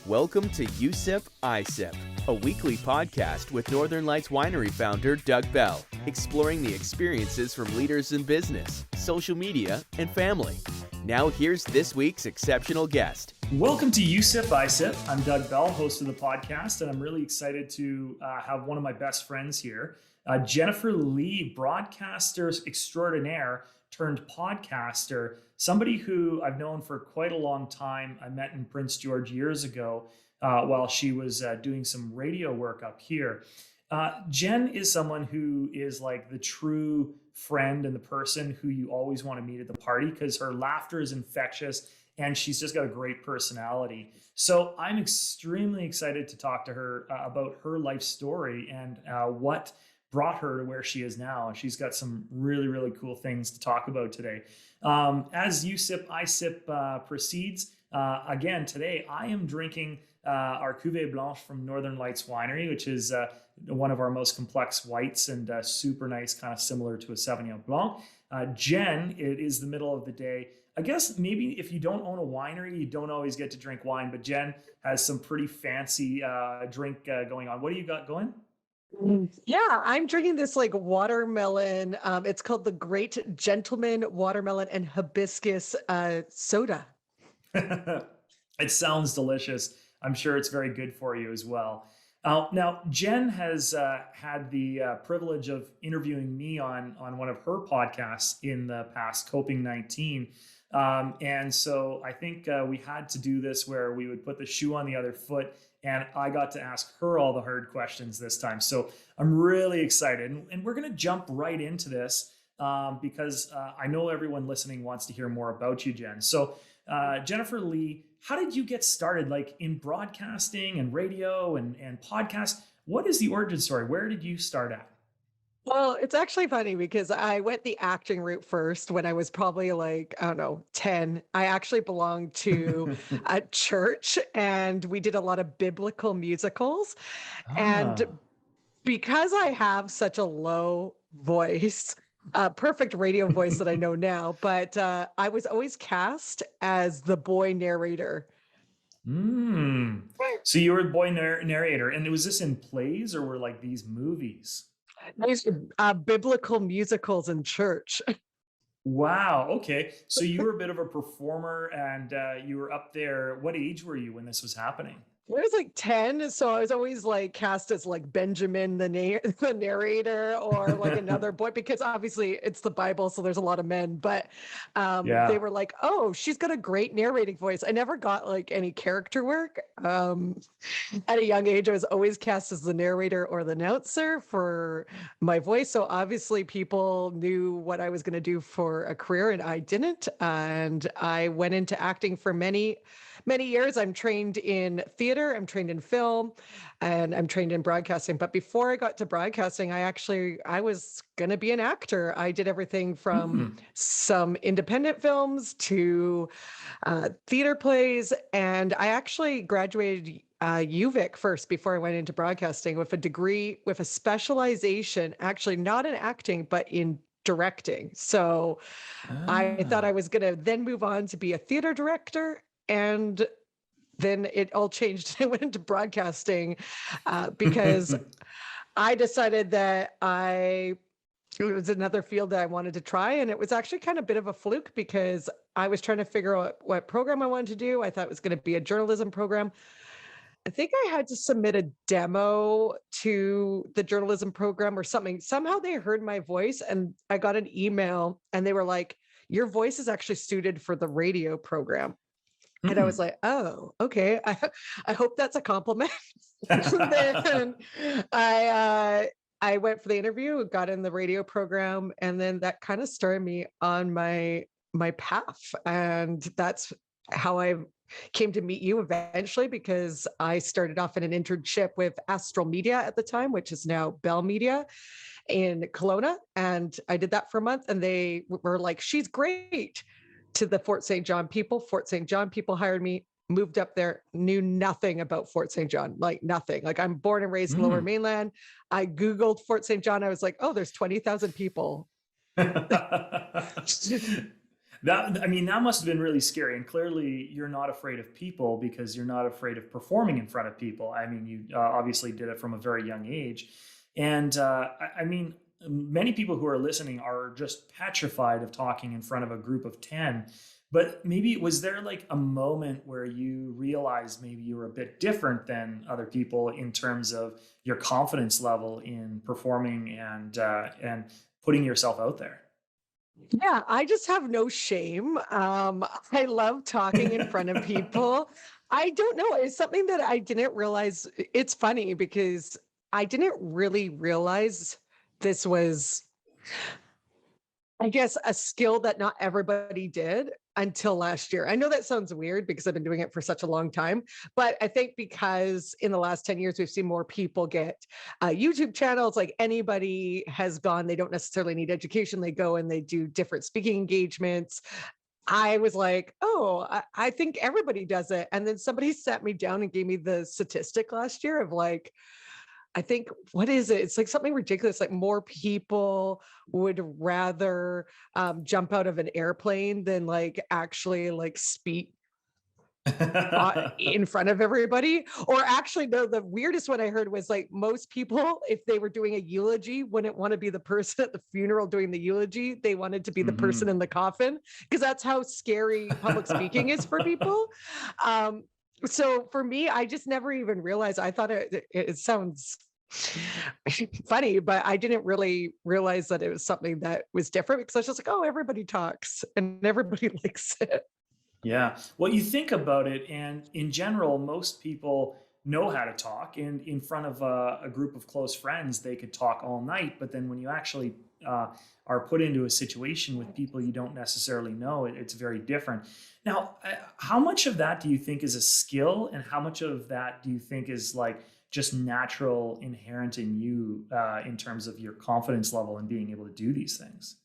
Welcome to You Sip, I Sip, a weekly podcast with Northern Lights Winery founder Doug Bell, exploring the experiences from leaders in business, social media, and family. Now here's this week's exceptional guest. Welcome to You Sip, I Sip. I'm Doug Bell, host of the podcast, and I'm really excited to have one of my best friends here, Jennifer Lee, broadcaster extraordinaire turned podcaster, somebody who I've known for quite a long time. I met in Prince George years ago while she was doing some radio work up here. Jen is someone who is like the true friend and the person who you always want to meet at the party because her laughter is infectious and she's just got a great personality. So I'm extremely excited to talk to her about her life story and what brought her to where she is now. And she's got some really, really cool things to talk about today. As You Sip, I Sip proceeds, again, today I am drinking our Cuvée Blanche from Northern Lights Winery, which is one of our most complex whites and super nice, kind of similar to a Sauvignon Blanc. Jen, it is the middle of the day. I guess maybe if you don't own a winery, you don't always get to drink wine, but Jen has some pretty fancy drink going on. What do you got going? Yeah, I'm drinking this like watermelon. It's called the Great Gentleman Watermelon and Hibiscus soda. It sounds delicious. I'm sure it's very good for you as well. Now, Jen has had the privilege of interviewing me on one of her podcasts in the past, Coping 19. And so I think we had to do this where we would put the shoe on the other foot. And I got to ask her all the hard questions this time. So I'm really excited. And we're going to jump right into this because I know everyone listening wants to hear more about you, Jen. So Jennifer Lee, how did you get started like in broadcasting and radio and podcast? What is the origin story? Where did you start at? Well, it's actually funny because I went the acting route first when I was probably like, I don't know, 10. I actually belonged to a church and we did a lot of biblical musicals. And because I have such a low voice, perfect radio voice that I know now, but I was always cast as the boy narrator. So you were the boy narrator, and was this in plays or were like these movies? These biblical musicals in church. Wow. Okay. So you were a bit of a performer and you were up there. What age were you when this was happening? I was like 10, so I was always like cast as like Benjamin, the narrator, or like another boy, because obviously it's the Bible, so there's a lot of men. But they were like, "Oh, she's got a great narrating voice." I never got like any character work. At a young age, I was always cast as the narrator or the announcer for my voice. So obviously, people knew what I was going to do for a career, and I didn't. And I went into acting for many years. I'm trained in theater, I'm trained in film, and I'm trained in broadcasting. But before I got to broadcasting, I was going to be an actor. I did everything from some independent films to theater plays. And I actually graduated UVic first before I went into broadcasting with a degree, with a specialization, actually not in acting, but in directing. So I thought I was going to then move on to be a theater director. And then it all changed. I went into broadcasting because I decided that it was another field that I wanted to try. And it was actually kind of a bit of a fluke because I was trying to figure out what program I wanted to do. I thought it was going to be a journalism program. I think I had to submit a demo to the journalism program or something. Somehow they heard my voice and I got an email and they were like, "Your voice is actually suited for the radio program." And I was like, "Oh, okay. I hope that's a compliment." Then I went for the interview, got in the radio program, and then that kind of started me on my path. And that's how I came to meet you eventually, because I started off in an internship with Astral Media at the time, which is now Bell Media in Kelowna. And I did that for a month, and they were like, "She's great." To the Fort St. John people. Fort St. John people hired me, moved up there, knew nothing about Fort St. John, like nothing. Like I'm born and raised in Lower Mainland. I Googled Fort St. John. I was like, "Oh, there's 20,000 people." That must have been really scary. And clearly, you're not afraid of people because you're not afraid of performing in front of people. I mean, you obviously did it from a very young age. And many people who are listening are just petrified of talking in front of a group of 10. But maybe was there like a moment where you realized maybe you were a bit different than other people in terms of your confidence level in performing and putting yourself out there? Yeah, I just have no shame. I love talking in front of people. I don't know. It's something that I didn't realize. It's funny because I didn't really realize this was, I guess, a skill that not everybody did until last year. I know that sounds weird because I've been doing it for such a long time, but I think because in the last 10 years, we've seen more people get YouTube channels, like anybody has gone, they don't necessarily need education. They go and they do different speaking engagements. I was like, oh, I think everybody does it. And then somebody sat me down and gave me the statistic last year of like, I think, what is it? It's like something ridiculous. Like more people would rather jump out of an airplane than like actually like speak in front of everybody. Or actually, no, the weirdest one I heard was like most people, if they were doing a eulogy, wouldn't want to be the person at the funeral doing the eulogy. They wanted to be the person Mhm. in the coffin because that's how scary public speaking is for people. Um, so for me, I just never even realized. I thought it sounds funny, but I didn't really realize that it was something that was different because I was just like, oh, everybody talks and everybody likes it. Yeah. Well, you think about it, and in general, most people know how to talk. And in front of a group of close friends, they could talk all night. But then when you actually are put into a situation with people you don't necessarily know, it's very different. Now, how much of that do you think is a skill, and how much of that do you think is like just natural, inherent in you in terms of your confidence level and being able to do these things?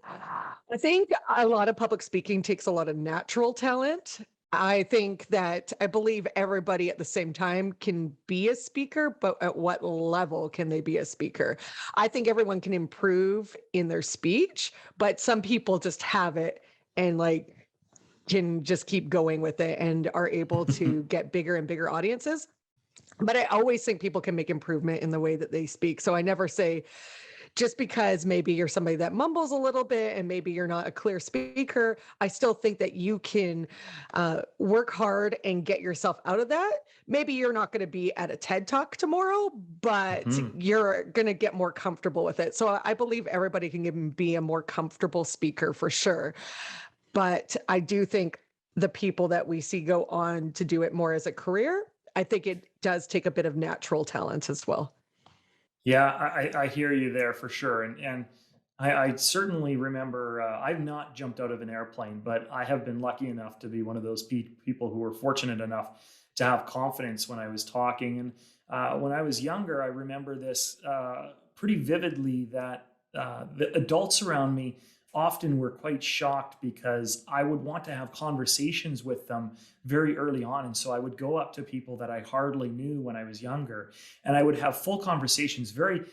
I think a lot of public speaking takes a lot of natural talent. I think that I believe everybody at the same time can be a speaker, but at what level can they be a speaker? I think everyone can improve in their speech, but some people just have it and like can just keep going with it and are able to get bigger and bigger audiences. But I always think people can make improvement in the way that they speak. So I never say just because maybe you're somebody that mumbles a little bit and maybe you're not a clear speaker, I still think that you can work hard and get yourself out of that. Maybe you're not going to be at a TED Talk tomorrow, but Mhm. you're going to get more comfortable with it. So I believe everybody can be a more comfortable speaker for sure. But I do think the people that we see go on to do it more as a career, I think it does take a bit of natural talent as well. Yeah, I hear you there for sure, and I certainly remember. I've not jumped out of an airplane, but I have been lucky enough to be one of those people who were fortunate enough to have confidence when I was talking. And when I was younger, I remember this pretty vividly that the adults around me often were quite shocked because I would want to have conversations with them very early on. And so I would go up to people that I hardly knew when I was younger, and I would have full conversations, very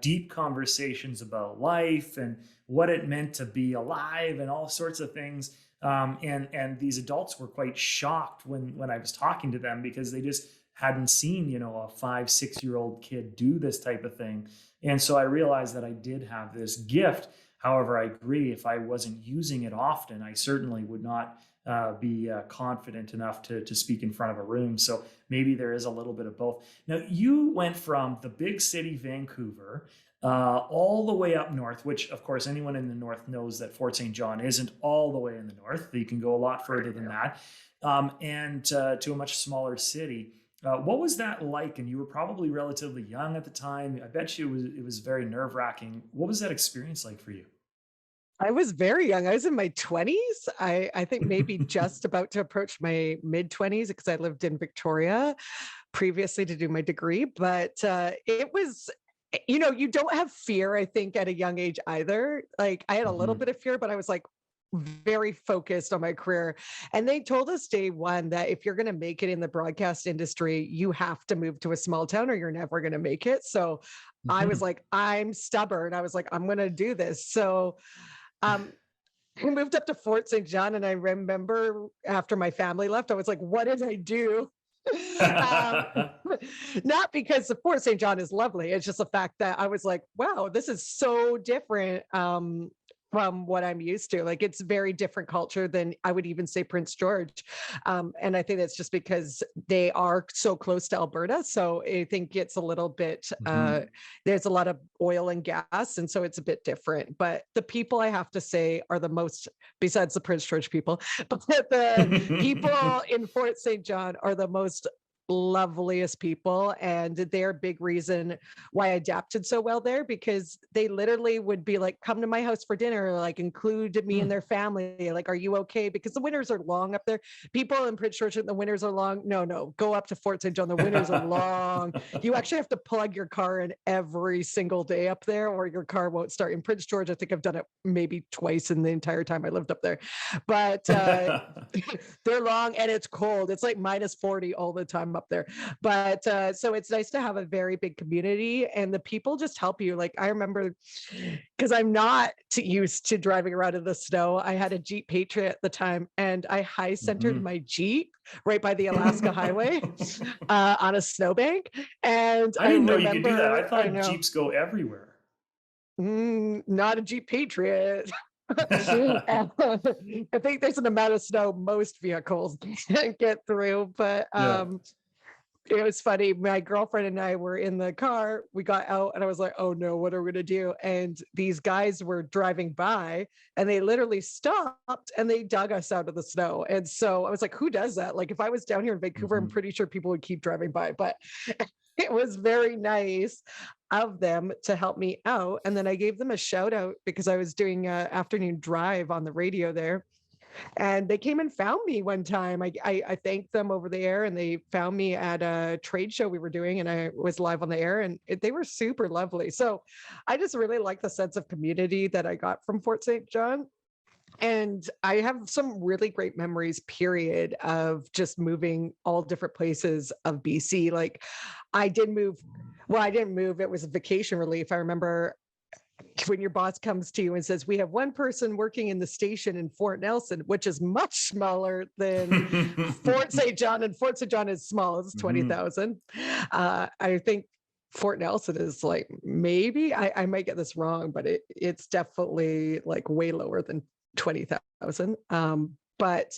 deep conversations about life and what it meant to be alive and all sorts of things. And these adults were quite shocked when I was talking to them because they just hadn't seen a 5 6 year old kid do this type of thing. And so I realized that I did have this gift. However, I agree, if I wasn't using it often, I certainly would not be confident enough to speak in front of a room. So maybe there is a little bit of both. Now, you went from the big city, Vancouver, all the way up north, which, of course, anyone in the north knows that Fort St. John isn't all the way in the north. You can go a lot further than that, and to a much smaller city. What was that like? And you were probably relatively young at the time. I bet you it was very nerve wracking. What was that experience like for you? I was very young. I was in my 20s. I think maybe just about to approach my mid 20s because I lived in Victoria previously to do my degree. But it was, you don't have fear, I think, at a young age either. Like I had a little Mhm. bit of fear, but I was like very focused on my career. And they told us day one that if you're going to make it in the broadcast industry, you have to move to a small town or you're never going to make it. So I was Mhm. like, I'm stubborn. I was like, I'm going to do this. So, um, I moved up to Fort St. John, and I remember after my family left, I was like, what did I do? um, Not because the Fort St. John is lovely. It's just the fact that I was like, wow, this is so different from what I'm used to. Like it's very different culture than I would even say Prince George. And I think that's just because they are so close to Alberta. So I think it's a little bit, there's a lot of oil and gas. And so it's a bit different. But the people I have to say are the most, besides the Prince George people, but the people in Fort St. John are the most loveliest people, and they're a big reason why I adapted so well there, because they literally would be like, come to my house for dinner, like include me in their family, like, are you okay, because the winters are long up there. People in Prince George, the winters are long. No, go up to Fort St. John, the winters are long. You actually have to plug your car in every single day up there, or your car won't start. In Prince George, I think I've done it maybe twice in the entire time I lived up there, but they're long and it's cold. It's like minus 40 all the time up there. But so it's nice to have a very big community, and the people just help you. Like I remember, because I'm not used to driving around in the snow. I had a Jeep Patriot at the time, and I high centered my Jeep right by the Alaska Highway on a snowbank. And I didn't know you could do that. I I thought know, Jeeps go everywhere. not a Jeep Patriot. I think there's an amount of snow most vehicles can't get through, but Yeah. it was funny. My girlfriend and I were in the car. We got out and I was like, oh no, what are we going to do? And these guys were driving by and they literally stopped and they dug us out of the snow. And so I was like, who does that? Like if I was down here in Vancouver, I'm pretty sure people would keep driving by, but it was very nice of them to help me out. And then I gave them a shout out because I was doing an afternoon drive on the radio there. And they came and found me one time. I thanked them over the air, and they found me at a trade show we were doing, and I was live on the air, and they were super lovely. So I just really like the sense of community that I got from Fort St. John. And I have some really great memories, period, of just moving all different places of BC. Like I did move, well, I didn't move, it was vacation relief. I remember when your boss comes to you and says, we have one person working in the station in Fort Nelson, which is much smaller than Fort St. John, and Fort St. John is small, it's 20,000. I think Fort Nelson is like, maybe, I might get this wrong, but it's definitely like way lower than 20,000. But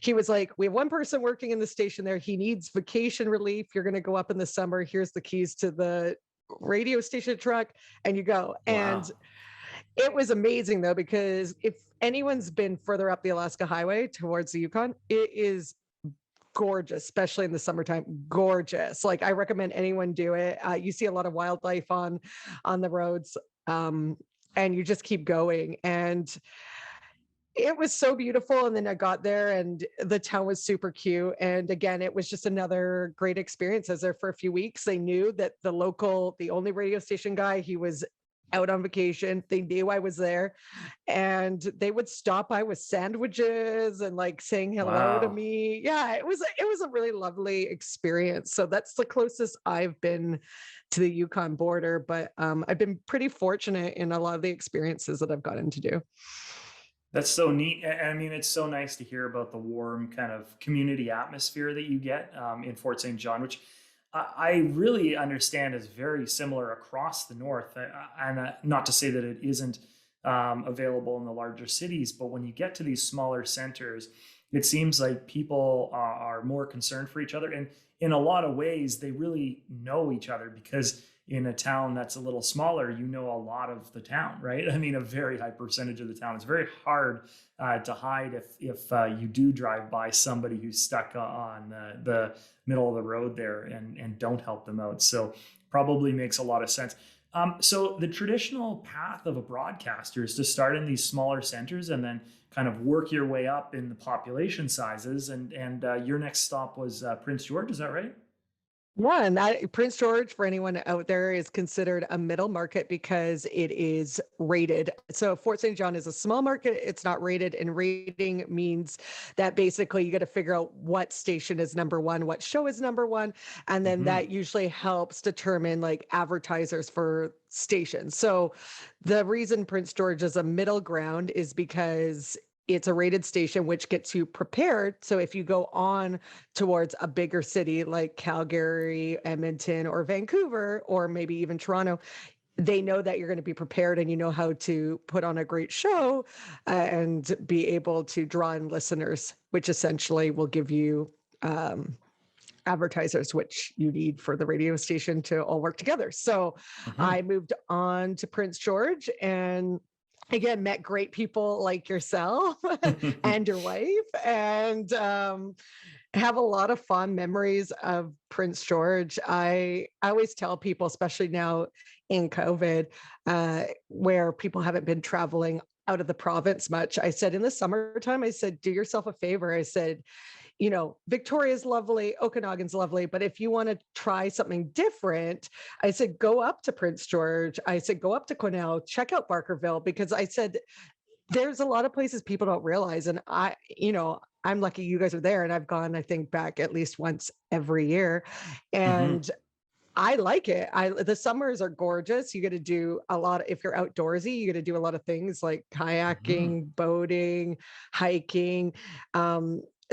he was like, we have one person working in the station there. He needs vacation relief. You're going to go up in the summer. Here's the keys to the radio station truck, and you go. Wow. And it was amazing though, because if anyone's been further up the Alaska Highway towards the Yukon, it is gorgeous, especially in the summertime. Gorgeous. Like I recommend anyone do it. You see a lot of wildlife on the roads, and you just keep going. And it was so beautiful. And then I got there and the town was super cute. And again, it was just another great experience. I was there for a few weeks. They knew that the only radio station guy, he was out on vacation. They knew I was there, and they would stop by with sandwiches and like saying hello to me. Yeah, it was a really lovely experience. So that's the closest I've been to the Yukon border. But I've been pretty fortunate in a lot of the experiences that I've gotten to do. That's so neat. I mean, it's so nice to hear about the warm kind of community atmosphere that you get in Fort St. John, which I really understand is very similar across the north. And not to say that it isn't available in the larger cities, but when you get to these smaller centers, it seems like people are more concerned for each other. And in a lot of ways, they really know each other, because in a town that's a little smaller, you know a lot of the town, right? I mean, a very high percentage of the town. It's very hard to hide if you do drive by somebody who's stuck on the middle of the road there and don't help them out. So probably makes a lot of sense. So the traditional path of a broadcaster is to start in these smaller centers and then kind of work your way up in the population sizes. And your next stop was Prince George, is that right? Yeah, and that Prince George, for anyone out there, is considered a middle market because it is rated. So Fort St. John is a small market, it's not rated, and rating means that basically you got to figure out what station is number one, what show is number one, and then Mm-hmm. that usually helps determine like advertisers for stations. So the reason Prince George is a middle ground is because it's a rated station which gets you prepared. So if you go on towards a bigger city like Calgary, Edmonton, or Vancouver, or maybe even Toronto, they know that you're going to be prepared and you know how to put on a great show and be able to draw in listeners, which essentially will give you advertisers, which you need for the radio station to all work together. So Mm-hmm. I moved on to Prince George and again met great people like yourself and your wife, and have a lot of fond memories of Prince George. I always tell people, especially now in COVID, where people haven't been traveling out of the province much, I said in the summertime, I said, do yourself a favor. I said, you know, Victoria's lovely, Okanagan's lovely, but if you want to try something different, I said, go up to Prince George. I said, go up to Quesnel, check out Barkerville, because I said, there's a lot of places people don't realize. And I'm lucky you guys are there, and I've gone, I think, back at least once every year. Mm-hmm. And I like it. The summers are gorgeous. You get to do a lot if you're outdoorsy, you get to do a lot of things like Mm-hmm. kayaking, boating, hiking.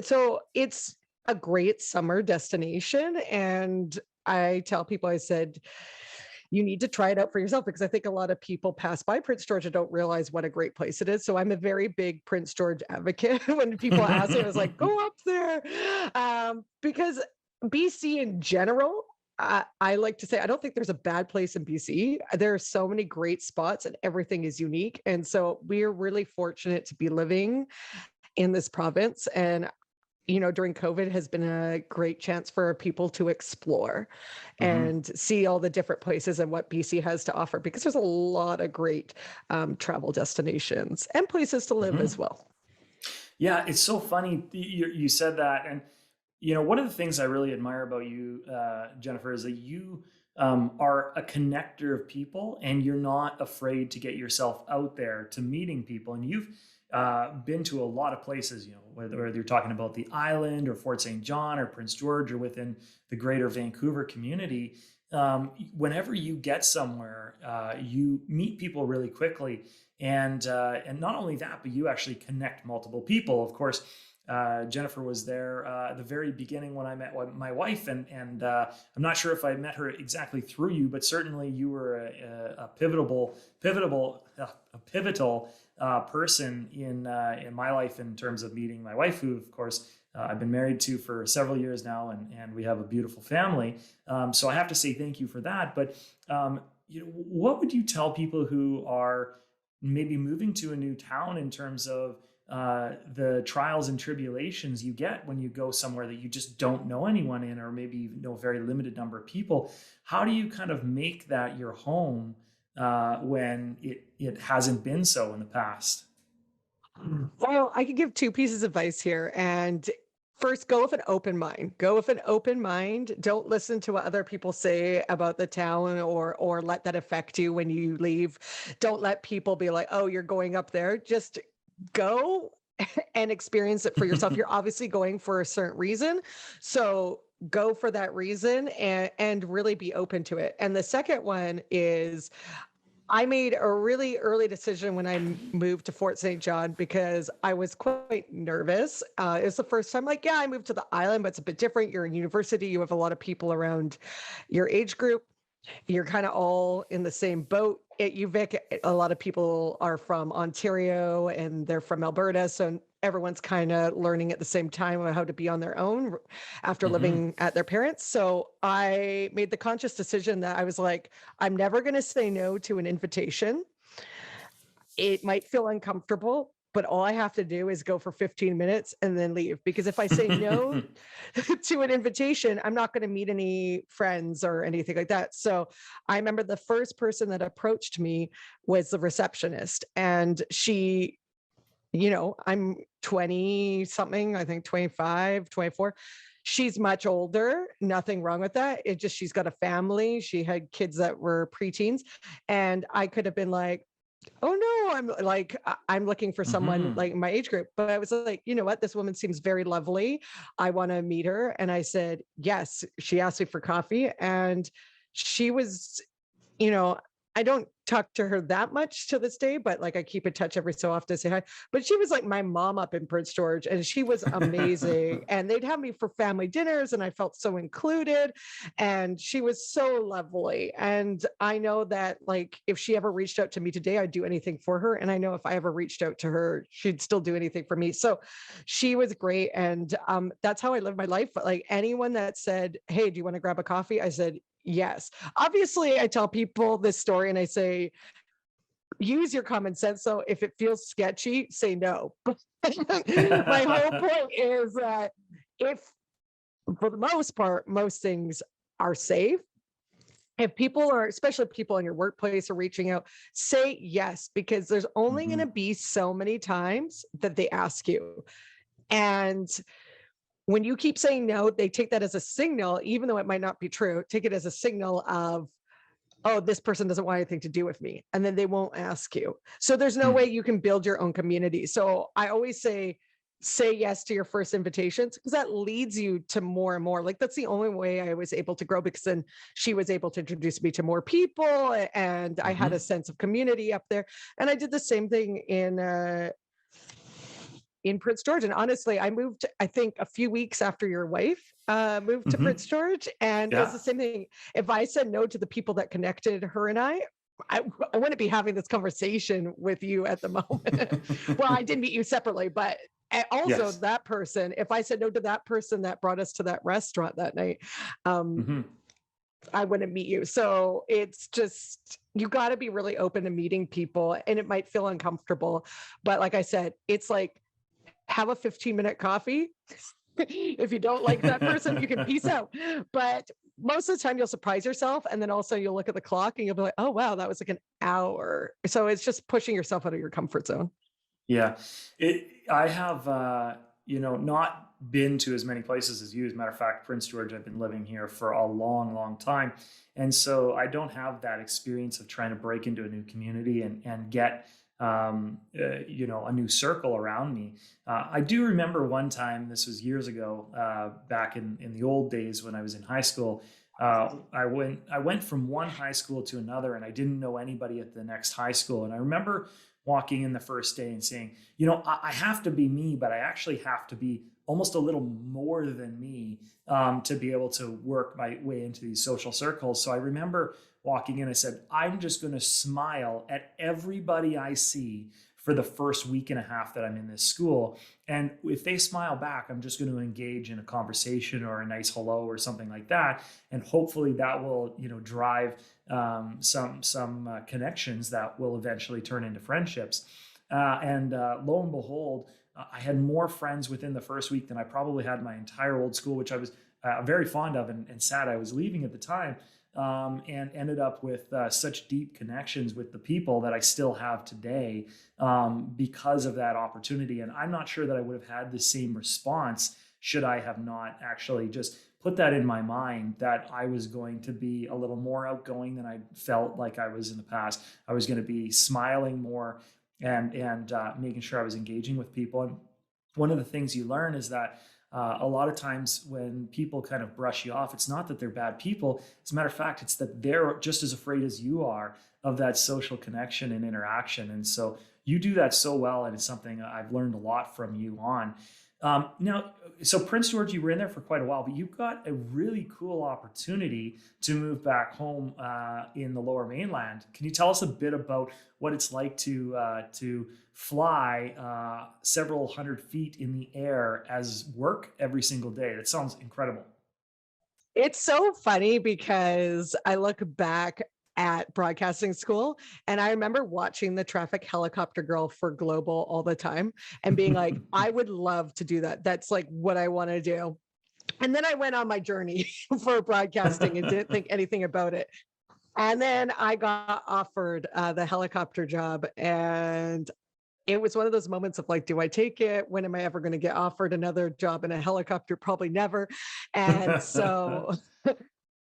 So it's a great summer destination. And I tell people, I said, you need to try it out for yourself, because I think a lot of people pass by Prince George and don't realize what a great place it is. So I'm a very big Prince George advocate. When people ask me, I was like, go up there. Because BC in general, I like to say, I don't think there's a bad place in BC. There are so many great spots and everything is unique. And so we're really fortunate to be living in this province. And during COVID has been a great chance for people to explore Mm-hmm. and see all the different places and what BC has to offer, because there's a lot of great travel destinations and places to live Mm-hmm. as well. Yeah, it's so funny you said that, and one of the things I really admire about you, Jennifer, is that you are a connector of people, and you're not afraid to get yourself out there to meeting people. And you've been to a lot of places, whether you're talking about the island or Fort St. John or Prince George or within the greater Vancouver community. Whenever you get somewhere, you meet people really quickly, and not only that, but you actually connect multiple people. Of course, Jennifer was there at the very beginning when I met my wife, and I'm not sure if I met her exactly through you, but certainly you were a pivotal person in my life in terms of meeting my wife, who of course I've been married to for several years now, and we have a beautiful family. So I have to say thank you for that. But what would you tell people who are maybe moving to a new town in terms of the trials and tribulations you get when you go somewhere that you just don't know anyone in, or maybe you know a very limited number of people? How do you kind of make that your home when it hasn't been so in the past? Well, I could give two pieces of advice here. And first, go with an open mind. Go with an open mind. Don't listen to what other people say about the town, or let that affect you when you leave. Don't let people be like, "Oh, you're going up there." Just go and experience it for yourself. You're obviously going for a certain reason. So go for that reason, and really be open to it. And the second one is, I made a really early decision when I moved to Fort St. John, because I was quite nervous. It was the first time, like, yeah, I moved to the island, but it's a bit different. You're in university, you have a lot of people around your age group. You're kind of all in the same boat. At UVic, a lot of people are from Ontario and they're from Alberta. So everyone's kind of learning at the same time on how to be on their own after Mm-hmm. living at their parents. So I made the conscious decision that I was like, I'm never going to say no to an invitation. It might feel uncomfortable, but all I have to do is go for 15 minutes and then leave. Because if I say no to an invitation, I'm not going to meet any friends or anything like that. So I remember the first person that approached me was the receptionist, and she, I'm 20 something, I think 25, 24. she's much older, nothing wrong with that. It just, she's got a family. She had kids that were preteens. And I could have been like, oh no, I'm looking for someone like my age group. But I was like, you know what? This woman seems very lovely. I want to meet her. And I said, yes. She asked me for coffee, and she was, you know, I don't talk to her that much to this day, but like I keep in touch every so often to say hi. But she was like my mom up in Prince George, and she was amazing. And they'd have me for family dinners, and I felt so included. And she was so lovely. And I know that like if she ever reached out to me today, I'd do anything for her. And I know if I ever reached out to her, she'd still do anything for me. So she was great. And that's how I live my life. But like anyone that said, hey, do you want to grab a coffee? I said, yes. Obviously, I tell people this story and I say, use your common sense. So if it feels sketchy, say no. My whole point is that if, for the most part, most things are safe, if people are, especially people in your workplace, are reaching out, say yes, because there's only going to be so many times that they ask you. And when you keep saying no, they take that as a signal, even though it might not be true, take it as a signal of, oh, this person doesn't want anything to do with me. And then they won't ask you. So there's no way you can build your own community. So I always say yes to your first invitations, because that leads you to more and more. Like that's the only way I was able to grow, because then she was able to introduce me to more people, and I had a sense of community up there. And I did the same thing in Prince George. And honestly, I moved, I think a few weeks after your wife moved to Prince George. And it was the same thing. If I said no to the people that connected her and I wouldn't be having this conversation with you at the moment. Well, I did meet you separately, but also that person, if I said no to that person that brought us to that restaurant that night, I wouldn't meet you. So it's just, you got to be really open to meeting people, and it might feel uncomfortable. But like I said, it's like, have a 15-minute coffee. If you don't like that person, you can peace out. But most of the time you'll surprise yourself. And then also you'll look at the clock and you'll be like, oh, wow, that was like an hour. So it's just pushing yourself out of your comfort zone. Yeah. I have, not been to as many places as you. As a matter of fact, Prince George, I've been living here for a long, long time. And so I don't have that experience of trying to break into a new community and get a new circle around me. I do remember one time, this was years ago, back in the old days when I was in high school. I went from one high school to another, and I didn't know anybody at the next high school. And I remember walking in the first day and saying, I have to be me, but I actually have to be almost a little more than me to be able to work my way into these social circles. So I remember walking in, I said, I'm just going to smile at everybody I see for the first week and a half that I'm in this school. And if they smile back, I'm just going to engage in a conversation or a nice hello or something like that. And hopefully that will, drive some connections that will eventually turn into friendships. And lo and behold, I had more friends within the first week than I probably had my entire old school, which I was very fond of and sad I was leaving at the time. And ended up with such deep connections with the people that I still have today because of that opportunity. And I'm not sure that I would have had the same response should I have not actually just put that in my mind that I was going to be a little more outgoing than I felt like I was in the past. I was going to be smiling more and making sure I was engaging with people. And one of the things you learn is that a lot of times when people kind of brush you off, it's not that they're bad people. As a matter of fact, it's that they're just as afraid as you are of that social connection and interaction. And so you do that so well, and it's something I've learned a lot from you on. Now, so Prince George, you were in there for quite a while, but you got a really cool opportunity to move back home in the Lower Mainland. Can you tell us a bit about what it's like to fly several hundred feet in the air as work every single day? That sounds incredible. It's so funny because I look back at broadcasting school, and I remember watching the traffic helicopter girl for Global all the time and being like, I would love to do that. That's like what I want to do. And then I went on my journey for broadcasting and didn't think anything about it. And then I got offered the helicopter job, and it was one of those moments of like, do I take it? When am I ever going to get offered another job in a helicopter? Probably never. And so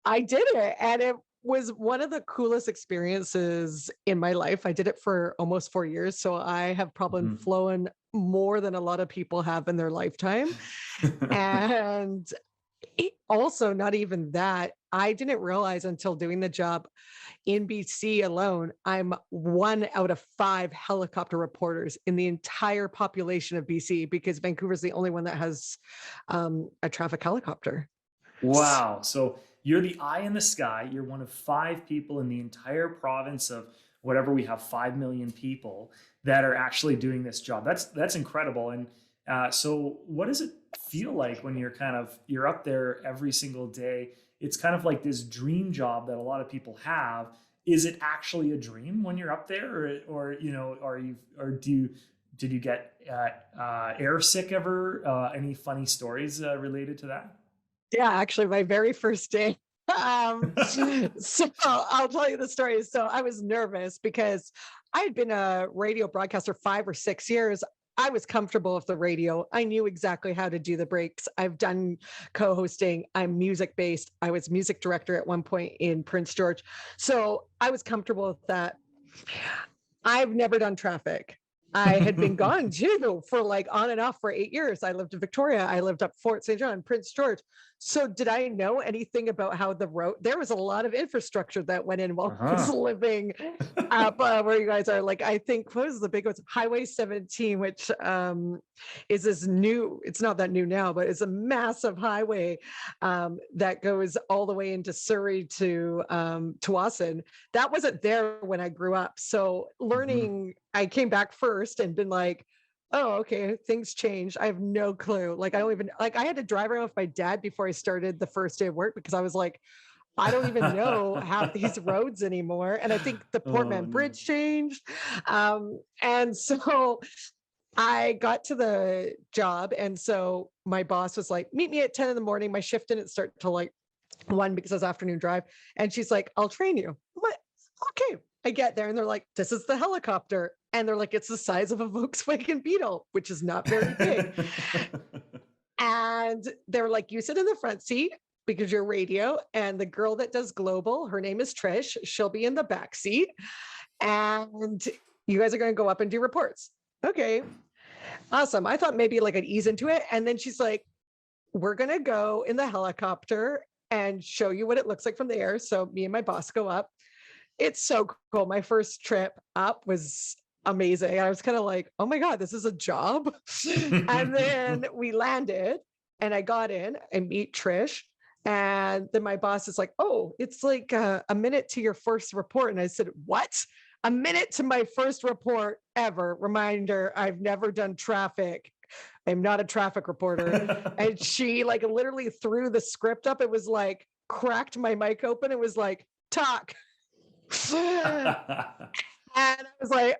I did it. And it was one of the coolest experiences in my life. I did it for almost 4 years. So I have probably Mhm. flown more than a lot of people have in their lifetime. And also, not even that, I didn't realize until doing the job in BC alone, I'm 1 out of 5 helicopter reporters in the entire population of BC because Vancouver's the only one that has a traffic helicopter. Wow. So you're the eye in the sky. You're one of 5 people in the entire province of whatever we have, 5 million people that are actually doing this job. That's incredible. And so what does it feel like when you're up there every single day? It's kind of like this dream job that a lot of people have. Is it actually a dream when you're up there, or did you get air sick ever? Any funny stories related to that? Yeah, actually, my very first day. So I'll tell you the story. So I was nervous because I had been a radio broadcaster 5 or 6 years. I was comfortable with the radio. I knew exactly how to do the breaks. I've done co-hosting. I'm music based. I was music director at one point in Prince George. So I was comfortable with that. I've never done traffic. I had been gone too for like on and off for 8 years. I lived in Victoria. I lived up Fort St. John, Prince George. So did I know anything about how the road? There was a lot of infrastructure that went in while I was living up where you guys are. Like I think what was the big one? Highway 17, which is this new. It's not that new now, but it's a massive highway that goes all the way into Surrey to Tawasin. That wasn't there when I grew up. So learning, I came back first and been like, oh, okay, things changed. I have no clue. Like, I don't even, like, I had to drive around with my dad before I started the first day of work because I was like, I don't even know half these roads anymore. And I think the Oh Portman no. Bridge changed. And so I got to the job. And so my boss was like, meet me at 10 in the morning. My shift didn't start till like 1 because it was afternoon drive. And she's like, I'll train you. I'm like, okay. I get there and they're like, this is the helicopter. And they're like, it's the size of a Volkswagen Beetle, which is not very big. And they're like, you sit in the front seat because you're radio. And the girl that does global, her name is Trish. She'll be in the back seat. And you guys are going to go up and do reports. Okay. Awesome. I thought maybe like I'd ease into it. And then she's like, we're going to go in the helicopter and show you what it looks like from the air. So me and my boss go up. It's so cool. My first trip up was amazing. I was kind of like, oh my God, this is a job. And then we landed and I got in and meet Trish. And then my boss is like, oh, it's like a minute to your first report. And I said, what? A minute to my first report ever. Reminder, I've never done traffic. I'm not a traffic reporter. And she like literally threw the script up. It was like cracked my mic open. It was like, talk. And I was like,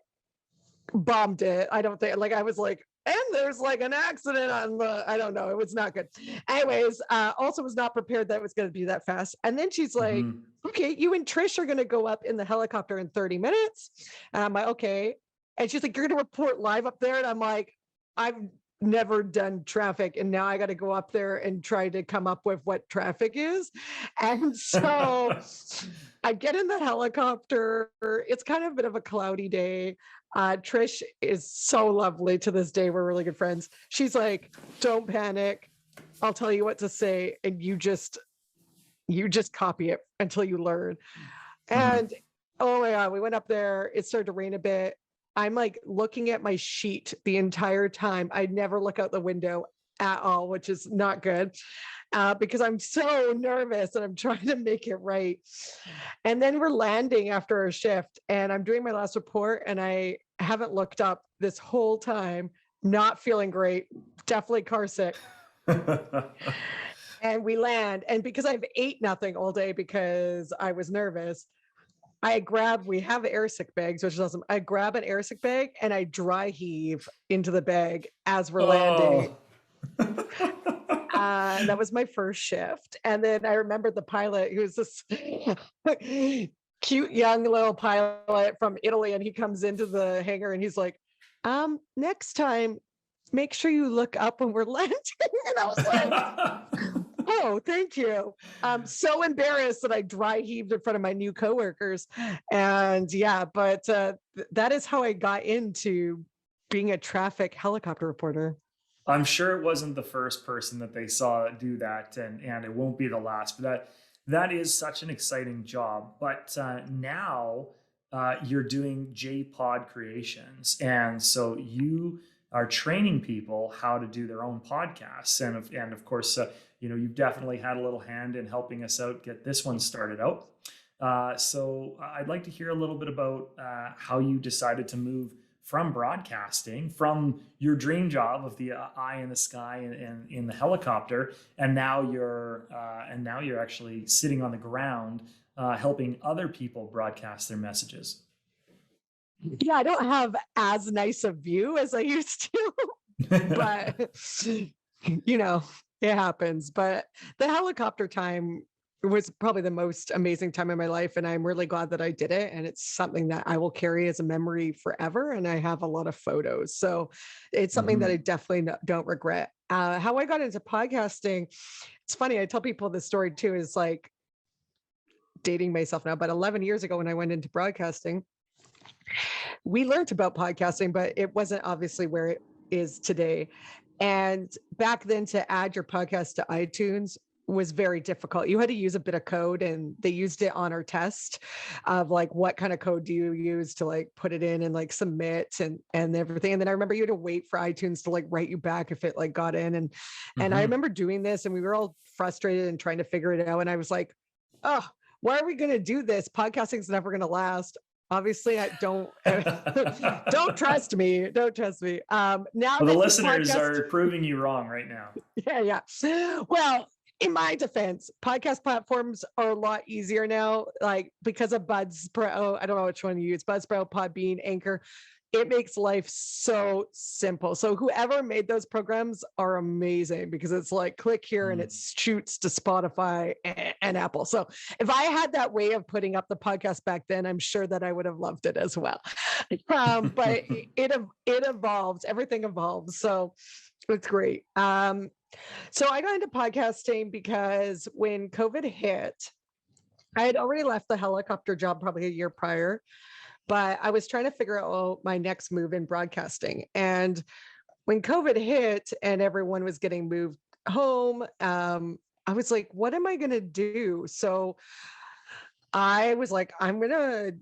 bombed it. I don't think, like, I was like, and there's like an accident on the, I don't know. It was not good. Anyways, also was not prepared that it was going to be that fast. And then she's like, okay, you and Trish are going to go up in the helicopter in 30 minutes. And I'm like, okay. And she's like, you're going to report live up there. And I'm like, I've never done traffic. And now I got to go up there and try to come up with what traffic is. And so I get in the helicopter. It's kind of a bit of a cloudy day. Trish is so lovely to this day. We're really good friends. She's like, don't panic. I'll tell you what to say. And you just copy it until you learn. And oh my God, we went up there. It started to rain a bit. I'm like looking at my sheet the entire time. I never look out the window at all, which is not good because I'm so nervous and I'm trying to make it right. And then we're landing after our shift and I'm doing my last report and I haven't looked up this whole time, not feeling great, definitely car sick. And we land. And because I've ate nothing all day because I was nervous, we have air sick bags, which is awesome. I grab an air sick bag and I dry heave into the bag as we're landing. That was my first shift. And then I remember the pilot, who was this cute young little pilot from Italy. And he comes into the hangar and he's like, Next time, make sure you look up when we're landing. And I was like, oh, thank you. I'm so embarrassed that I dry heaved in front of my new coworkers. And yeah, but that is how I got into being a traffic helicopter reporter. I'm sure it wasn't the first person that they saw do that, and it won't be the last. But that is such an exciting job. But now you're doing JPod creations, and so you are training people how to do their own podcasts, and of course, you've definitely had a little hand in helping us out get this one started out. So I'd like to hear a little bit about how you decided to move from broadcasting, from your dream job of the eye in the sky and in the helicopter, and now you're actually sitting on the ground helping other people broadcast their messages. Yeah, I don't have as nice a view as I used to, but it happens. But the helicopter time was probably the most amazing time in my life, and I'm really glad that I did it, and it's something that I will carry as a memory forever, and I have a lot of photos, so it's something that I definitely don't regret. How I got into podcasting, it's funny, I tell people this story too, is like dating myself now, but 11 years ago when I went into broadcasting, we learned about podcasting, but it wasn't obviously where it is today. And back then, to add your podcast to iTunes was very difficult. You had to use a bit of code, and they used it on our test of like, what kind of code do you use to like put it in and like submit and everything. And then I remember you had to wait for iTunes to like write you back if it like got in. And I remember doing this, and we were all frustrated and trying to figure it out. And I was like, oh, why are we going to do this? Podcasting's never going to last. Obviously, I don't don't trust me. Don't trust me. Now well, the listeners are proving you wrong right now. Yeah. Well, in my defense, podcast platforms are a lot easier now, like because of Buzzsprout. I don't know which one you use, Buzzsprout, Podbean, Anchor. It makes life so simple. So whoever made those programs are amazing, because it's like click here and it shoots to Spotify and Apple. So if I had that way of putting up the podcast back then, I'm sure that I would have loved it as well. But it evolves. Everything evolves. So it's great. So I got into podcasting because when COVID hit, I had already left the helicopter job probably a year prior, but I was trying to figure out my next move in broadcasting. And when COVID hit and everyone was getting moved home, I was like, what am I going to do? So I was like, I'm going to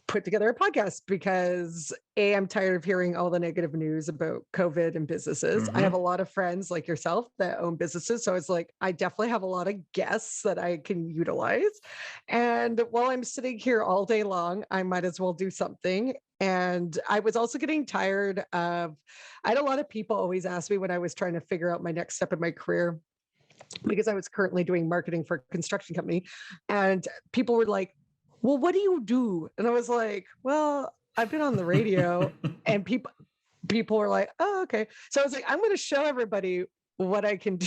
put together a podcast because I'm tired of hearing all the negative news about COVID and businesses. I have a lot of friends like yourself that own businesses. So it's like, I definitely have a lot of guests that I can utilize. And while I'm sitting here all day long, I might as well do something. And I was also getting tired of, I had a lot of people always ask me when I was trying to figure out my next step in my career, because I was currently doing marketing for a construction company. And people were like, well, what do you do? And I was like, well, I've been on the radio. And people were like, oh, okay. So I was like, I'm going to show everybody what I can do.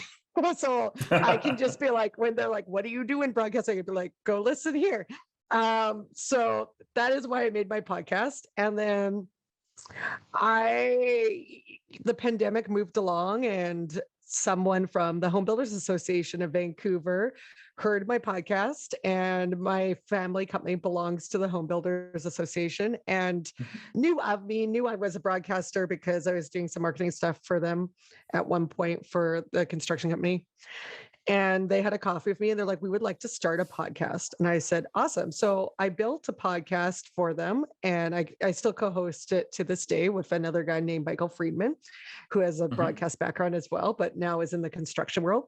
So I can just be like, when they're like, what do you do in broadcasting? I'd be like, go listen here. So that is why I made my podcast. And then the pandemic moved along, and someone from the Home Builders Association of Vancouver heard my podcast, and my family company belongs to the Home Builders Association, and knew of me, knew I was a broadcaster because I was doing some marketing stuff for them at one point for the construction company. And they had a coffee with me, and they're like, we would like to start a podcast. And I said, awesome. So I built a podcast for them, and I still co-host it to this day with another guy named Michael Friedman, who has a broadcast background as well, but now is in the construction world.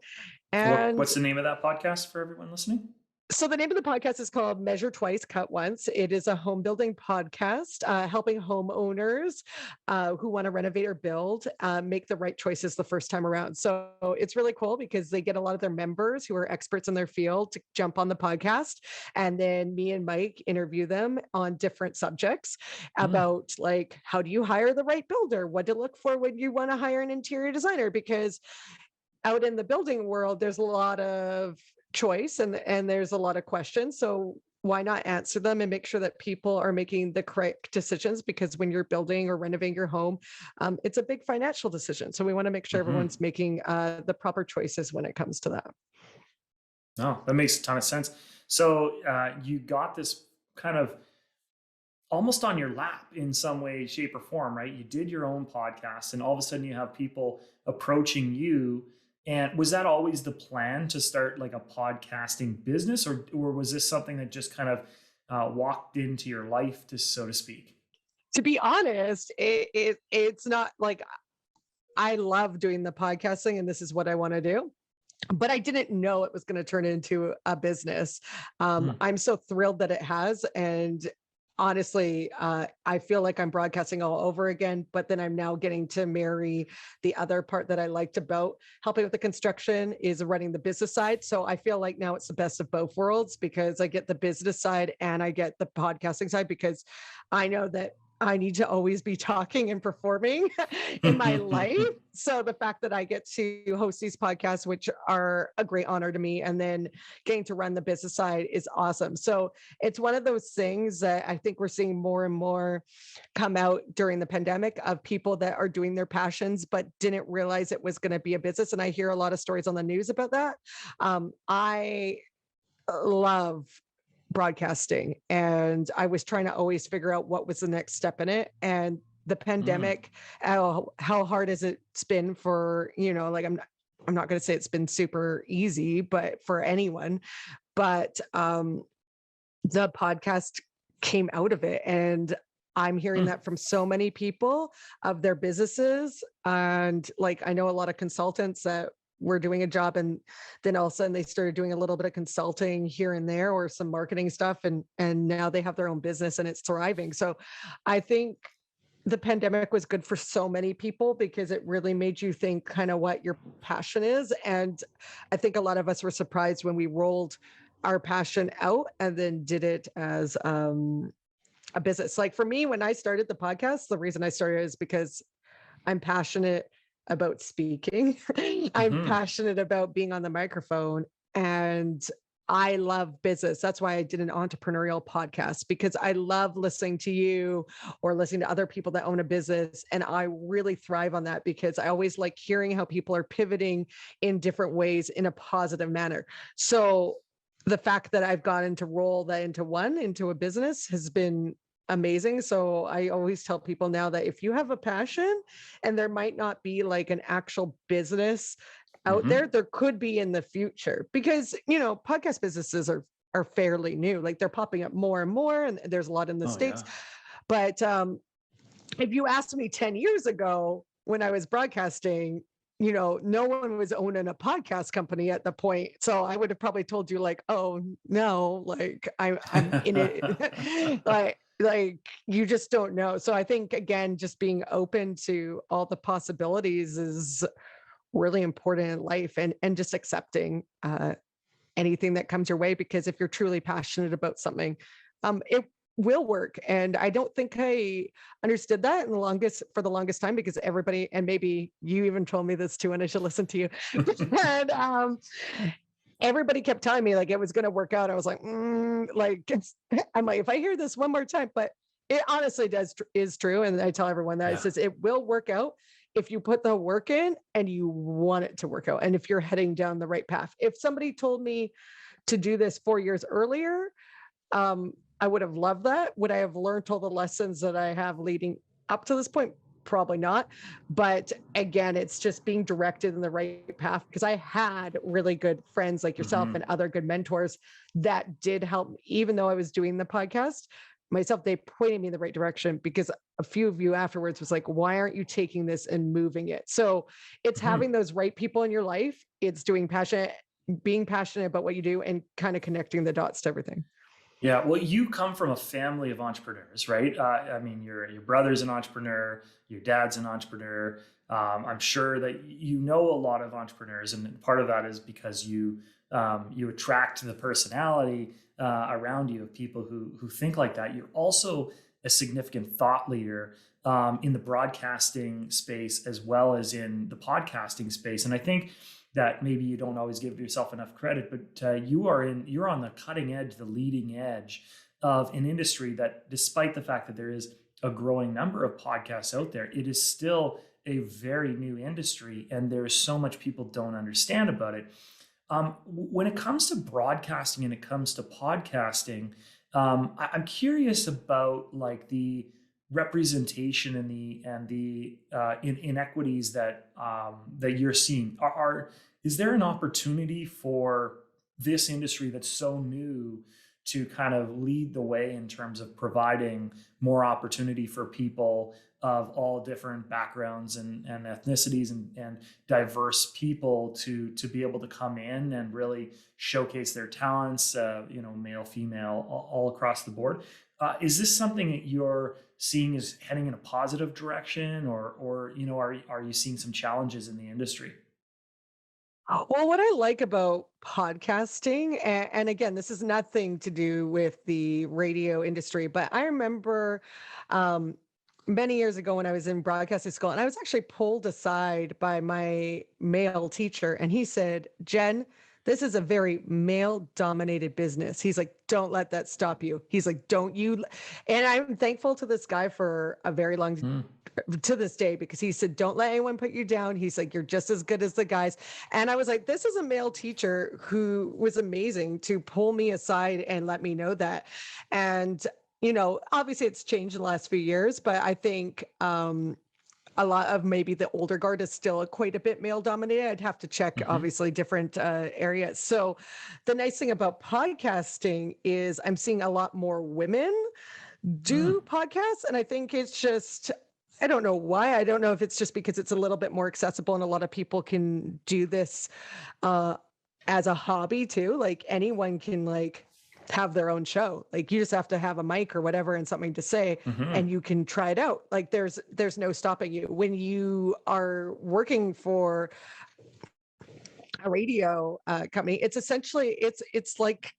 And what's the name of that podcast for everyone listening? So the name of the podcast is called Measure Twice, Cut Once. It is a home building podcast helping homeowners who want to renovate or build make the right choices the first time around. So it's really cool because they get a lot of their members who are experts in their field to jump on the podcast. And then me and Mike interview them on different subjects about like, how do you hire the right builder? What to look for when you want to hire an interior designer? Because out in the building world, there's a lot of choice and there's a lot of questions. So why not answer them and make sure that people are making the correct decisions? Because when you're building or renovating your home, it's a big financial decision. So we want to make sure Mm-hmm. everyone's making the proper choices when it comes to that. No, that makes a ton of sense. So you got this kind of almost on your lap in some way, shape, or form, right? You did your own podcast, and all of a sudden you have people approaching you. And was that always the plan to start like a podcasting business, or was this something that just kind of walked into your life, to so to speak? To be honest, it's not like I love doing the podcasting and this is what I want to do. But I didn't know it was going to turn into a business. Mm. I'm so thrilled that it has. And honestly, I feel like I'm broadcasting all over again, but then I'm now getting to marry the other part that I liked about helping with the construction is running the business side. So I feel like now it's the best of both worlds because I get the business side and I get the podcasting side because I know that I need to always be talking and performing in my life. So the fact that I get to host these podcasts, which are a great honor to me, and then getting to run the business side is awesome. So it's one of those things that I think we're seeing more and more come out during the pandemic of people that are doing their passions, but didn't realize it was going to be a business. And I hear a lot of stories on the news about that. I love broadcasting and I was trying to always figure out what was the next step in it. And the pandemic, how hard has it been for, like I'm not going to say it's been super easy, but for anyone, but the podcast came out of it. And I'm hearing that from so many people of their businesses. And like, I know a lot of consultants that were doing a job and then all of a sudden they started doing a little bit of consulting here and there or some marketing stuff. And now they have their own business and it's thriving. So I think the pandemic was good for so many people because it really made you think kind of what your passion is. And I think a lot of us were surprised when we rolled our passion out and then did it as a business. Like for me, when I started the podcast, the reason I started is because I'm passionate about speaking. I'm passionate about being on the microphone and I love business. That's why I did an entrepreneurial podcast because I love listening to you or listening to other people that own a business. And I really thrive on that because I always like hearing how people are pivoting in different ways in a positive manner. So the fact that I've gotten to roll that into a business has been amazing. So I always tell people now that if you have a passion and there might not be like an actual business out there could be in the future because, podcast businesses are fairly new. Like they're popping up more and more and there's a lot in the States. Yeah. But if you asked me 10 years ago when I was broadcasting, no one was owning a podcast company at the point. So I would have probably told you like, oh no, like I'm in it. like you just don't know. So I think again, just being open to all the possibilities is really important in life and just accepting anything that comes your way, because if you're truly passionate about something, it will work. And I don't think I understood that for the longest time because everybody, and maybe you even told me this too, and I should listen to you. And everybody kept telling me like it was going to work out. I was like, I'm like, if I hear this one more time, but it honestly is true. And I tell everyone that it says it will work out if you put the work in and you want it to work out. And if you're heading down the right path. If somebody told me to do this 4 years earlier, I would have loved that. Would I have learned all the lessons that I have leading up to this point? Probably not. But again, it's just being directed in the right path because I had really good friends like yourself and other good mentors that did help me. Even though I was doing the podcast myself, they pointed me in the right direction because a few of you afterwards was like, why aren't you taking this and moving it? So it's having those right people in your life. It's being passionate about what you do and kind of connecting the dots to everything. Yeah, well, you come from a family of entrepreneurs, right? I mean, your brother's an entrepreneur, your dad's an entrepreneur. I'm sure that you know a lot of entrepreneurs, and part of that is because you attract the personality around you of people who think like that. You're also a significant thought leader in the broadcasting space as well as in the podcasting space, and I think that maybe you don't always give yourself enough credit, but you're on the cutting edge, the leading edge of an industry that, despite the fact that there is a growing number of podcasts out there, it is still a very new industry, and there's so much people don't understand about it. When it comes to broadcasting and it comes to podcasting, I'm curious about like the representation and the inequities that that you're seeing. Is there an opportunity for this industry that's so new to kind of lead the way in terms of providing more opportunity for people of all different backgrounds and ethnicities and diverse people to be able to come in and really showcase their talents, male, female, all across the board? Is this something that you're seeing is heading in a positive direction, or are you seeing some challenges in the industry? Well, what I like about podcasting, and again, this is nothing to do with the radio industry, but I remember um, many years ago when I was in broadcasting school, and I was actually pulled aside by my male teacher, and he said, "Jen, this is a very male dominated business." He's like, "Don't let that stop you." He's like, "Don't you?" And I'm thankful to this guy for a very long Mm. to this day, because he said, "Don't let anyone put you down." He's like, "You're just as good as the guys." And I was like, this is a male teacher who was amazing to pull me aside and let me know that. And, obviously it's changed in the last few years, but I think a lot of maybe the older guard is still quite a bit male dominated. I'd have to check, Hmm. obviously, different areas. So the nice thing about podcasting is I'm seeing a lot more women Mm. do podcasts. And I think it's just, I don't know why. I don't know if it's just because it's a little bit more accessible and a lot of people can do this uh, as a hobby too. Like anyone can like have their own show. Like you just have to have a mic or whatever and something to say, Hmm. and you can try it out. Like there's no stopping you when you are working for a radio company. It's essentially it's like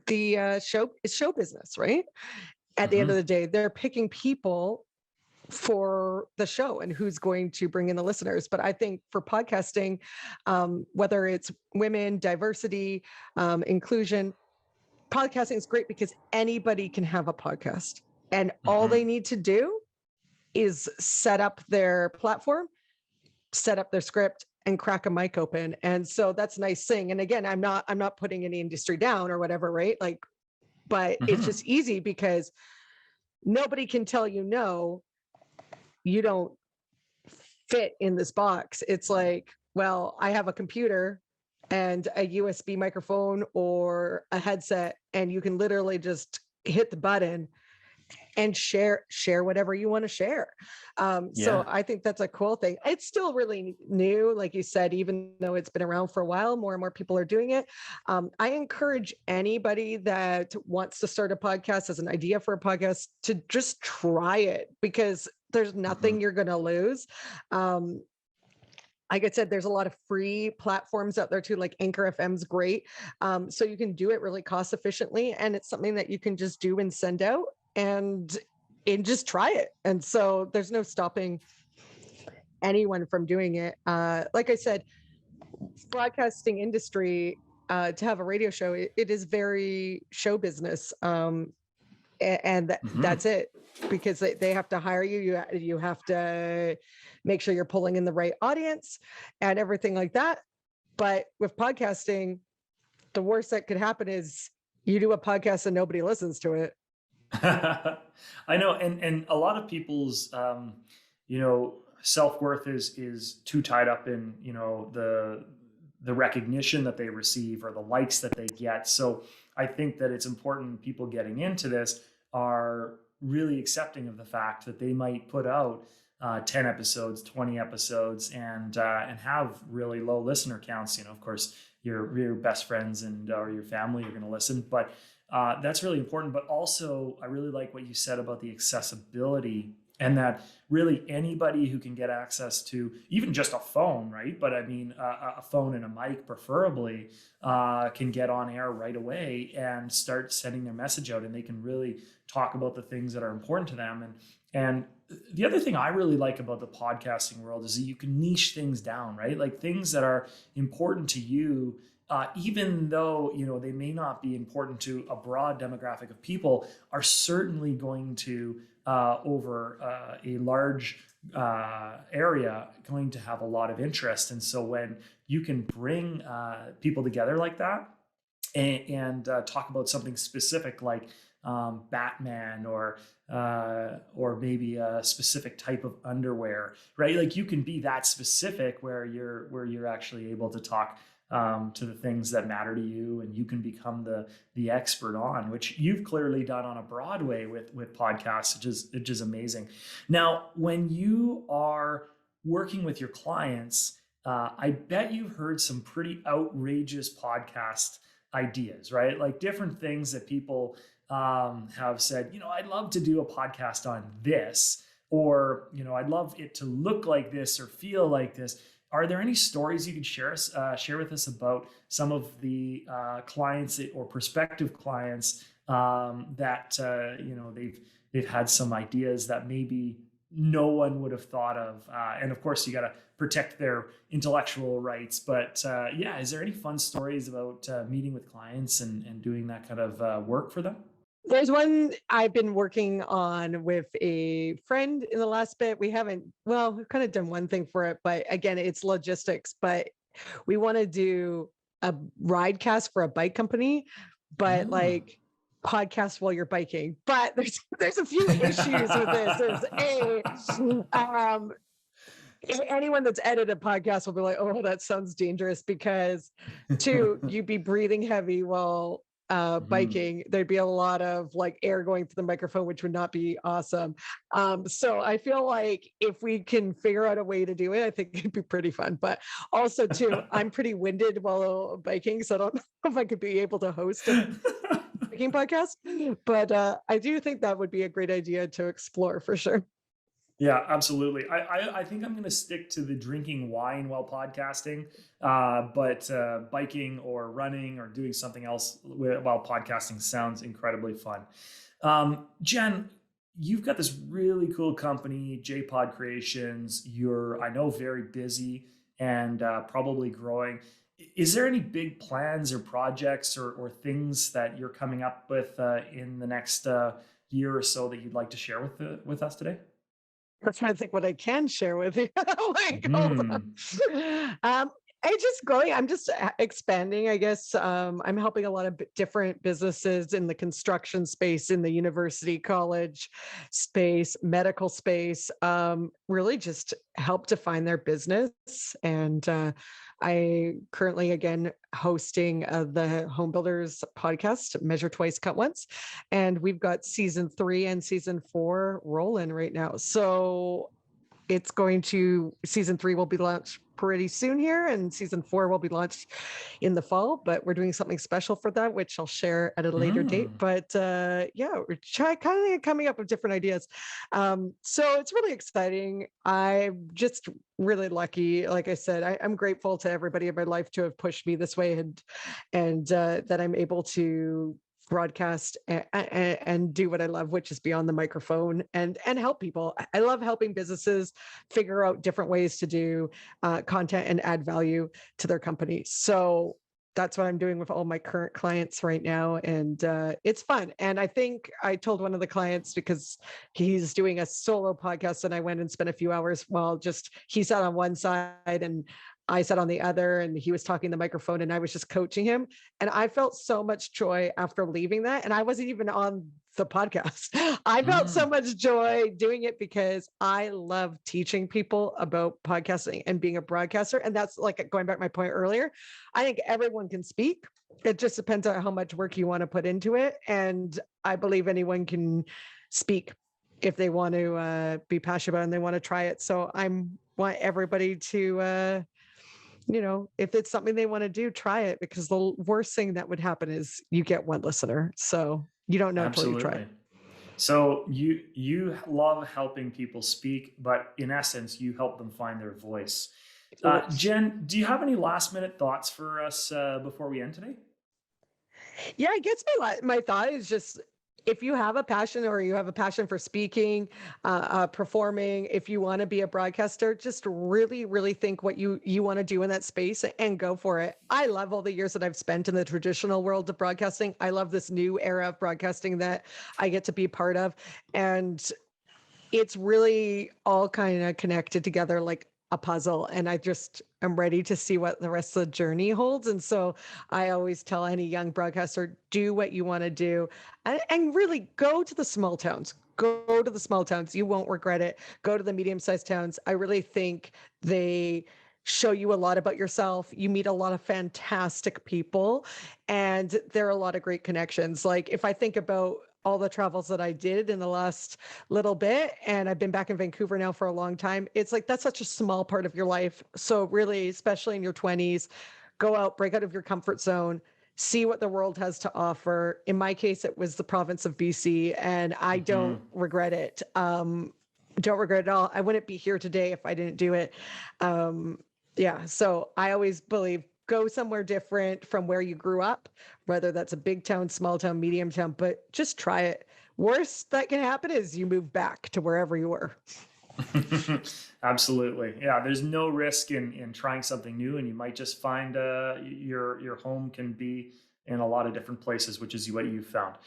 the it's show business, right? At the end of Hmm. the day, they're picking people for the show and who's going to bring in the listeners. But I think for podcasting, whether it's women, diversity, inclusion, podcasting is great because anybody can have a podcast. And all Hmm. they need to do is set up their platform, set up their script, and crack a mic open. And so that's a nice thing. And again, I'm not putting any industry down or whatever, right? Like, but it's Hmm. just easy because nobody can tell you no, you don't fit in this box. It's like, well, I have a computer and a USB microphone or a headset, and you can literally just hit the button and share whatever you want to share. So Yeah. I think that's a cool thing. It's still really new, like you said, even though it's been around for a while, more and more people are doing it. I encourage anybody that wants to start a podcast, as an idea for a podcast, to just try it, because there's Hmm. nothing you're going to lose. Um, like I said, there's a lot of free platforms out there too, like Anchor FM's great. So you can do it really cost efficiently, and it's something that you can just do and send out and just try it. And so there's no stopping anyone from doing it. Like I said, broadcasting industry, to have a radio show, it is very show business. And Hmm. that's it, because they have to hire you. You have to make sure you're pulling in the right audience and everything like that. But with podcasting, the worst that could happen is you do a podcast and nobody listens to it. I know, and a lot of people's self worth is too tied up in the recognition that they receive or the likes that they get. So I think that it's important people getting into this are really accepting of the fact that they might put out 10 episodes, 20 episodes, and have really low listener counts. Of course, your best friends and or your family are going to listen, but that's really important. But also, I really like what you said about the accessibility, and that really anybody who can get access to even just a phone, right? But I mean, a phone and a mic, preferably, can get on air right away and start sending their message out, and they can really talk about the things that are important to them. And the other thing I really like about the podcasting world is that you can niche things down, right? Like things that are important to you, even though they may not be important to a broad demographic of people, are certainly going to over a large area going to have a lot of interest. And so when you can bring people together like that and talk about something specific like Batman or maybe a specific type of underwear, right? Like you can be that specific where you're actually able to talk to the things that matter to you, and you can become the expert on, which you've clearly done on a broad way with podcasts, which is amazing. Now, when you are working with your clients, I bet you've heard some pretty outrageous podcast ideas, right? Like different things that people have said, I'd love to do a podcast on this, or, I'd love it to look like this or feel like this. Are there any stories you could share with us about some of the clients or prospective clients that they've had some ideas that maybe no one would have thought of? And of course, you got to protect their intellectual rights. But is there any fun stories about meeting with clients and doing that kind of work for them? There's one I've been working on with a friend in the last bit. We've kind of done one thing for it, but again, it's logistics. But we want to do a ride cast for a bike company, but like podcast while you're biking. But there's a few issues with this. Anyone that's edited a podcast will be like, oh, that sounds dangerous, because you'd be breathing heavy while biking. There'd be a lot of like air going through the microphone, which would not be awesome. So I feel like if we can figure out a way to do it, I think it'd be pretty fun. But also too, I'm pretty winded while biking, so I don't know if I could be able to host a biking podcast. But I do think that would be a great idea to explore for sure. Yeah, absolutely. I think I'm going to stick to the drinking wine while podcasting, but biking or running or doing something else while podcasting sounds incredibly fun. Jen, you've got this really cool company, JPod Creations. You're, I know, very busy and probably growing. Is there any big plans or projects or things that you're coming up with in the next year or so that you'd like to share with us today? I'm trying to think what I can share with you. Hold on. I'm just growing. I'm just expanding, I guess. I'm helping a lot of different businesses in the construction space, in the university, college space, medical space, really just help define their business. And I currently, again, hosting the Home Builders podcast, Measure Twice, Cut Once. And we've got season 3 and season 4 rolling right now. So season 3 will be launched pretty soon here, and season 4 will be launched in the fall, but we're doing something special for that, which I'll share at a later date. But we're kind of coming up with different ideas. So it's really exciting. I'm just really lucky. Like I said, I'm grateful to everybody in my life to have pushed me this way, and that I'm able to broadcast and do what I love, which is be on the microphone and help people. I love helping businesses figure out different ways to do content and add value to their company. So that's what I'm doing with all my current clients right now. And it's fun. And I think I told one of the clients, because he's doing a solo podcast, and I went and spent a few hours while he sat on one side and I sat on the other, and he was talking the microphone, and I was just coaching him. And I felt so much joy after leaving that. And I wasn't even on the podcast. I felt so much joy doing it because I love teaching people about podcasting and being a broadcaster. And that's like going back to my point earlier. I think everyone can speak. It just depends on how much work you want to put into it. And I believe anyone can speak if they want to be passionate about it and they want to try it. So I want everybody to if it's something they want to do, try it, because the worst thing that would happen is you get one listener. So you don't know until you try. So you love helping people speak, but in essence, you help them find their voice. Jen, do you have any last minute thoughts for us before we end today? Yeah, I guess my thought is just, if you have a passion or you have a passion for speaking, performing, if you want to be a broadcaster, just really, really think what you want to do in that space and go for it. I love all the years that I've spent in the traditional world of broadcasting. I love this new era of broadcasting that I get to be part of. And it's really all kind of connected together like a puzzle. And I just am ready to see what the rest of the journey holds. And so I always tell any young broadcaster, do what you want to do and really go to the small towns. Go to the small towns. You won't regret it. Go to the medium-sized towns. I really think they show you a lot about yourself. You meet a lot of fantastic people, and there are a lot of great connections. Like if I think about all the travels that I did in the last little bit, and I've been back in Vancouver now for a long time, it's like that's such a small part of your life. So really, especially in your 20s, go out, break out of your comfort zone, see what the world has to offer. In my case, it was the province of BC, and I don't regret it. Don't regret it at all. I wouldn't be here today if I didn't do it. Yeah, so I always believe go somewhere different from where you grew up, whether that's a big town, small town, medium town, but just try it. Worst that can happen is you move back to wherever you were. Absolutely. Yeah, there's no risk in trying something new, and you might just find your home can be in a lot of different places, which is what you found.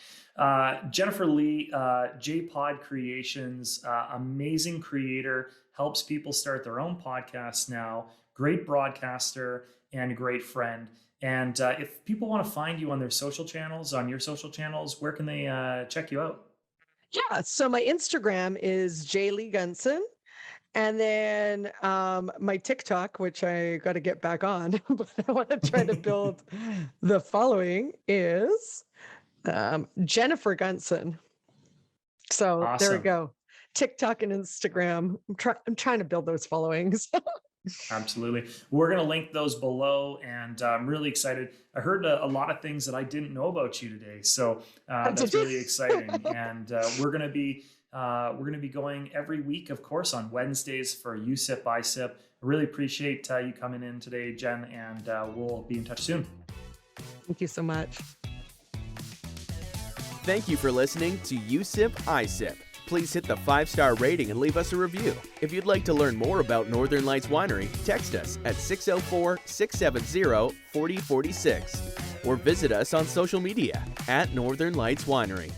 Jennifer Lee, J-Pod Creations, amazing creator, helps people start their own podcasts now, great broadcaster, and a great friend. And if people want to find you on their social channels, on your social channels, where can they check you out? Yeah, so my Instagram is Jaylee Gunson. And then my TikTok, which I got to get back on, but I want to try to build the following, is Jennifer Gunson. So Awesome. there we go. TikTok and Instagram. I'm trying to build those followings. Absolutely. We're going to link those below, and I'm really excited. I heard a lot of things that I didn't know about you today, so that's really exciting. And we're going to be going every week, of course, on Wednesdays for You Sip, I Sip. I really appreciate you coming in today, Jen, and we'll be in touch soon. Thank you so much. Thank you for listening to You Sip, I Sip. Please hit the 5-star rating and leave us a review. If you'd like to learn more about Northern Lights Winery, text us at 604-670-4046 or visit us on social media at Northern Lights Winery.